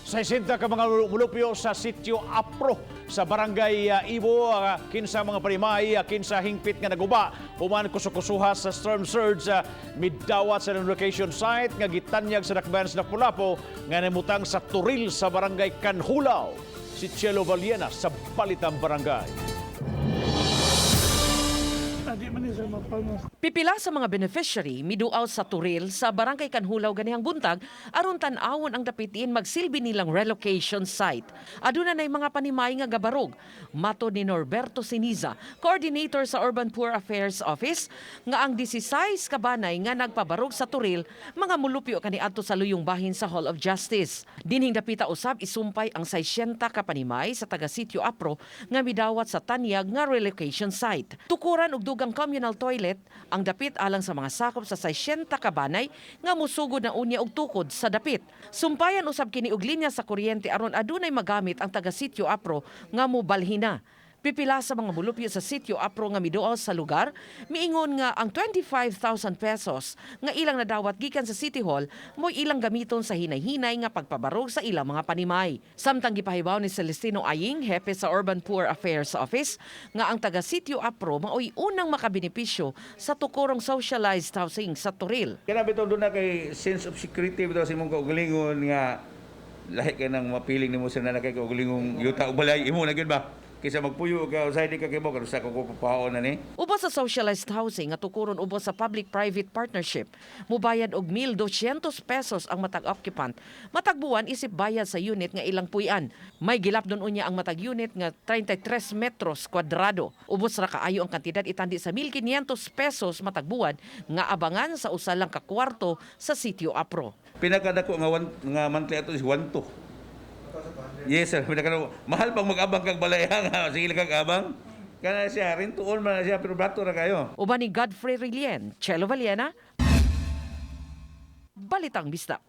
60 ka mga mulupyo sa Sitio Apro sa barangay Ibo, kinsa mga parimay, kinsa hingpit nga naguba human kusukusuha sa storm surge midawat sa relocation site nga gitanyag sa dakbayan sa Lapu-Lapu nga namutang sa turil sa barangay Canjulao, Sitio sa Balitang Barangay. Pipila sa mga beneficiary miduaw sa turil sa barangay Canjulao ganihang buntag aron tan-awon ang dapitin magsilbi nilang relocation site. Aduna nay mga panimay nga gabarog. Mato ni Norberto Siniza, coordinator sa Urban Poor Affairs Office, nga ang 16 kabanay nga nagpabarog sa turil mga mulupyo kaniadto sa luyong bahin sa Hall of Justice. Dinhing dapita usab isumpay ang 60 ka panimay sa taga Sitio Apro nga midawat sa tanyag nga relocation site. Tukuran og dugang communal toilet ang dapit alang sa mga sakop sa 60 kabanay nga musugod na unya og tukod sa dapit. Sumpayan usab kini og linya sa kuryente aron adunay magamit ang taga Sitio Apro nga mobalhina. Pipila sa mga mulupyo sa Sitio Apro nga miduaw sa lugar, miingon nga ang 25,000 pesos nga ilang nadawat gikan sa City Hall mo'y ilang gamiton sa hinay-hinay nga pagpabarog sa ilang mga panimay. Samtang gipahibaw ni Celestino Aying, hepe sa Urban Poor Affairs Office, nga ang taga Sitio Apro mao'y unang makabenepisyo sa tukurong socialized housing sa Turil. Kaya bitaw doon na kay sense of security bitaw sa imong kaugalingon nga lahi ka nang mapiling nimo sa nanakay kaugalingong yuta o balay imo na gyud ba? Kaysa magpuyo ka usahay di ka kay mo karon sa ko papaon na ni. Ubos sa socialized housing nga tukuron ubos sa public-private partnership, mubayad og 1,200 pesos ang matag occupant. Matag buwan isip bayad sa unit nga ilang puy-an. May gilapdon unya ang matag unit nga 33 metros kwadrado. Ubos ra kaayo ang kantidad itandi sa 1,500 pesos matag buwan nga abangan sa usa lang ka kwarto sa Sitio Apro. Pinakadako nga monthly ato is 1-2. Yes sir, mahal pang mag-abang kag balay nga sige kag abang. Kana siya rin tuon man siya pero bato ra kayo. Uban ni Godfrey Rilien, Chelo Valiena, Balitang Bisdak.